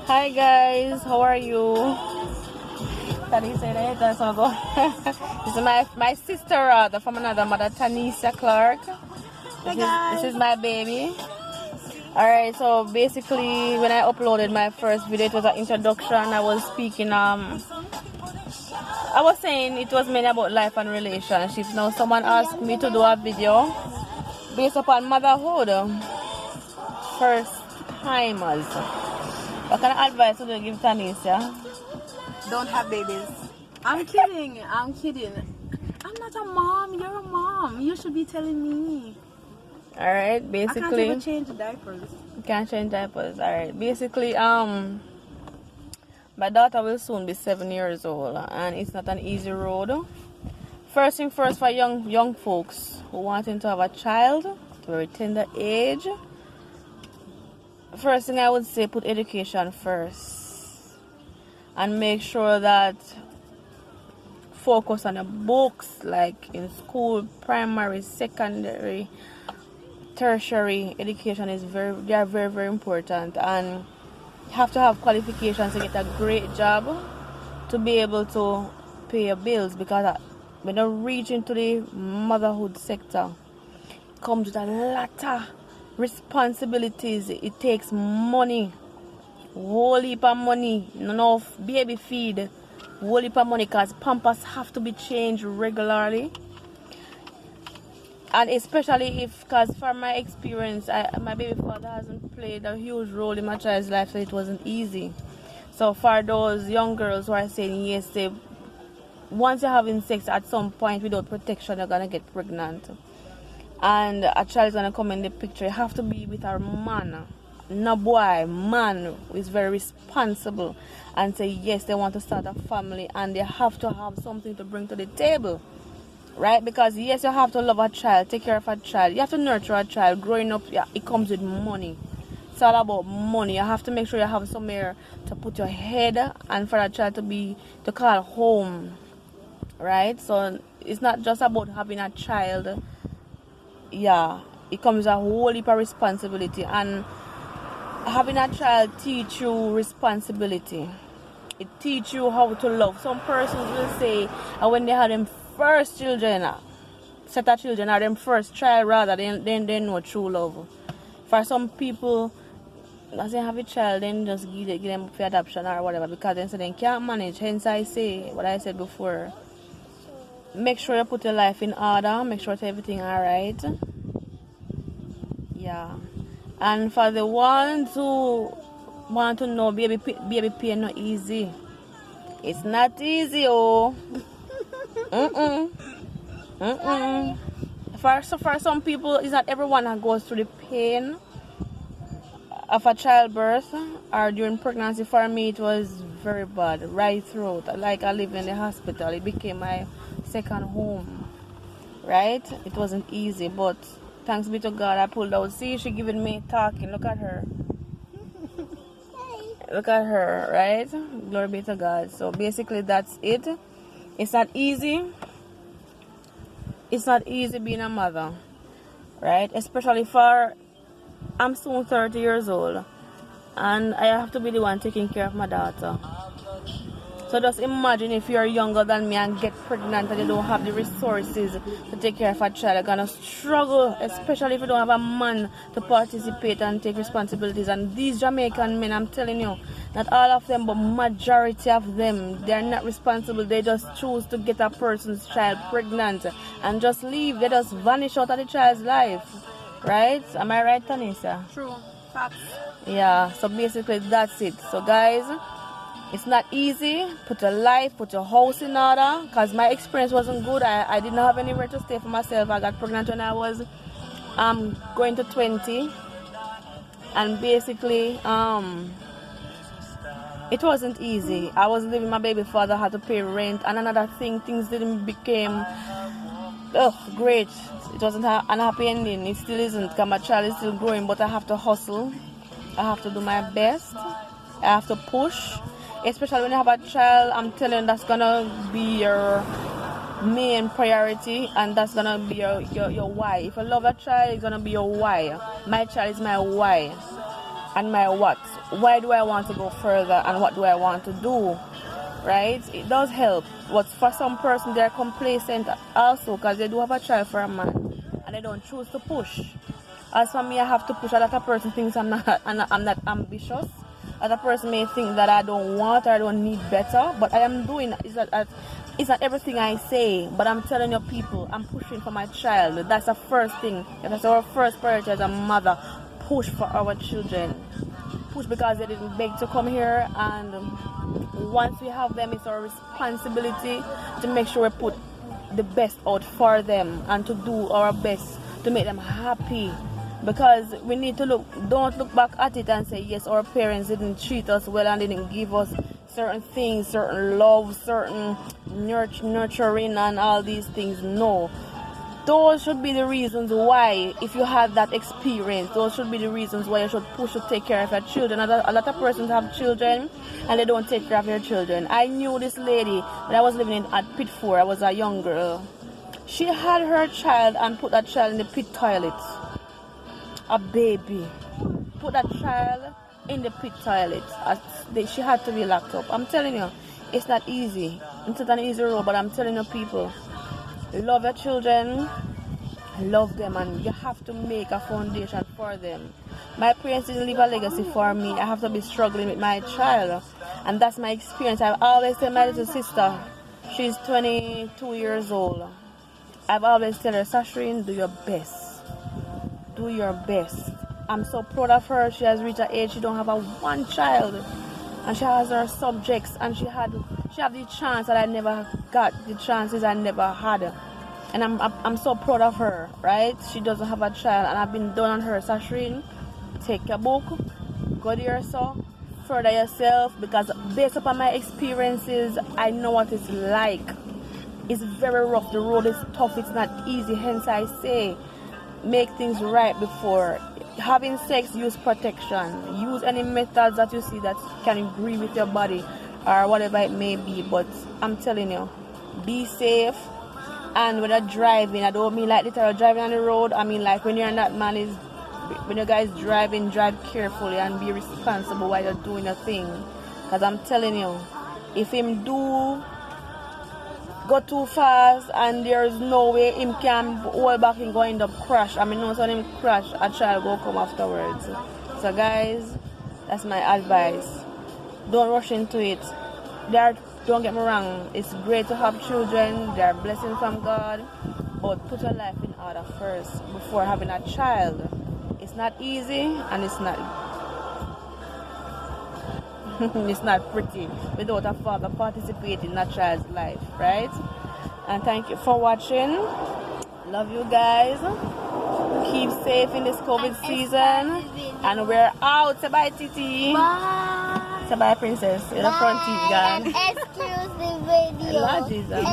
Hi guys, how are you? Tanisha, that's all go. This is my sister from another mother, Tanisha Clark. This is my baby. Alright, so basically when I uploaded my first video, it was an introduction. I was speaking I was saying it was mainly about life and relationships. Now someone asked me to do a video based upon motherhood. First timers. What kind of advice would you give Tanisha? Don't have babies. I'm kidding. I'm kidding. I'm not a mom. You're a mom. You should be telling me. Alright, basically. I can't even change diapers. You can't change diapers. Alright, basically, my daughter will soon be 7 years old, and it's not an easy road. First thing first, for young folks who wanting to have a child at a very tender age, first thing I would say, put education first, and make sure that focus on the books, like in school, primary, secondary, tertiary education is they are very, very important, and you have to have qualifications to get a great job to be able to pay your bills, because when you reach into the motherhood sector, it comes with a lot of responsibilities. It takes money, whole heap of money, enough baby feed, whole heap of money, because pampers have to be changed regularly. And especially because from my experience, my baby father hasn't played a huge role in my child's life, so it wasn't easy. So for those young girls who are saying yes, once you're having sex at some point without protection, you're going to get pregnant. And a child is going to come in the picture. You have to be with a man, no boy, man who is very responsible, and say yes, they want to start a family, and they have to have something to bring to the table. Right? Because yes, you have to love a child, take care of a child, you have to nurture a child. Growing up, yeah, it comes with money. It's all about money. You have to make sure you have somewhere to put your head, and for a child to call home. Right? So it's not just about having a child. Yeah, it comes with a whole heap of responsibility, and having a child teach you responsibility. It teach you how to love. Some persons will say when they have them first children, set of children, or them first child rather, then they know true love. For some people, as they have a child, then just give them for adoption or whatever, because they say they can't manage. Hence I say what I said before. Make sure you put your life in order, make sure everything alright. Yeah. And for the ones who want to know, baby pain not easy. It's not easy, oh. For some people, it's not everyone that goes through the pain of a childbirth or during pregnancy. For me, it was very bad, right through. Like I live in the hospital, it became my second home. Right? It wasn't easy, but thanks be to God, I pulled out. See, she giving me talking. Look at her. Look at her, right? Glory be to God. So basically, that's it. It's not easy. It's not easy being a mother, right? Especially I'm soon 30 years old, and I have to be the one taking care of my daughter. So just imagine if you're younger than me and get pregnant and you don't have the resources to take care of a child. You're gonna struggle, especially if you don't have a man to participate and take responsibilities. And these Jamaican men, I'm telling you, not all of them, but majority of them, they're not responsible. They just choose to get a person's child pregnant and just leave. They just vanish out of the child's life. Right? Am I right, Tanisha? True. Facts. Yeah, so basically that's it. So guys, it's not easy. Put your life, put your house in order, because my experience wasn't good. I didn't have anywhere to stay for myself. I got pregnant when I was going to 20, and basically it wasn't easy. I was living with my baby father, had to pay rent, and another thing, things didn't become great. It wasn't an happy ending. It still isn't, because my child is still growing, but I have to hustle. I have to do my best. I have to push. Especially when you have a child, I'm telling you, that's gonna be your main priority, and that's gonna be your why. If you love a child, it's gonna be your why. My child is my why. and my what. Why do I want to go further and what do I want to do? Right? It does help. But for some person, they're complacent also because they do have a child for a man and they don't choose to push. As for me, I have to push. Another person thinks I'm not ambitious. Other person may think that I don't want or I don't need better, but I am doing. It's not everything I say, but I'm telling you people, I'm pushing for my child. That's the first thing. That's our first priority as a mother. Push for our children. Push because they didn't beg to come here, and once we have them, it's our responsibility to make sure we put the best out for them and to do our best to make them happy. Because we need to don't look back at it and say, yes, our parents didn't treat us well and didn't give us certain things, certain love, certain nurturing and all these things. No. Those should be the reasons why, if you had that experience, those should be the reasons why you should push to take care of your children. A lot of persons have children and they don't take care of their children. I knew this lady when I was living at Pit 4. I was a young girl. She had her child and put that child in the pit toilet. A baby. Put that child in the pit toilet. She had to be locked up. I'm telling you, it's not easy. It's not an easy road, but I'm telling you people, love your children, love them, and you have to make a foundation for them. My parents didn't leave a legacy for me. I have to be struggling with my child, and that's my experience. I've always tell my little sister, she's 22 years old. I've always tell her, Sashreen, do your best. Do your best. I'm so proud of her. She has reached an age she don't have one child, and she has her subjects, and she have the chance that I never got, the chances I never had, and I'm so proud of her. Right? She doesn't have a child, and I've been down on her. Sashreen, take your book, go to yourself, further yourself, because based upon my experiences, I know what it's like. It's very rough. The road is tough. It's not easy. Hence, I say, make things right before having sex. Use protection. Use any methods that you see that can agree with your body or whatever it may be. But I'm telling you, be safe. And when you're driving, I don't mean like literal driving on the road. I mean like when you're not when you guys driving, drive carefully and be responsible while you're doing your thing. Because I'm telling you, if him do go too fast and there's no way him can hold back and go end up crash. I mean, no, so him crash, a child go come afterwards. So guys, that's my advice. Don't rush into it. Don't get me wrong, it's great to have children. They're blessings from God, but put your life in order first before having a child. It's not easy and it's not it's not pretty without a father participating in a child's life, right? And thank you for watching. Love you guys. Keep safe in this COVID season. And we're out. Say bye, Titi. Bye. Say bye, princess. You're the front teeth, guys. Excuse the video. Lord Jesus.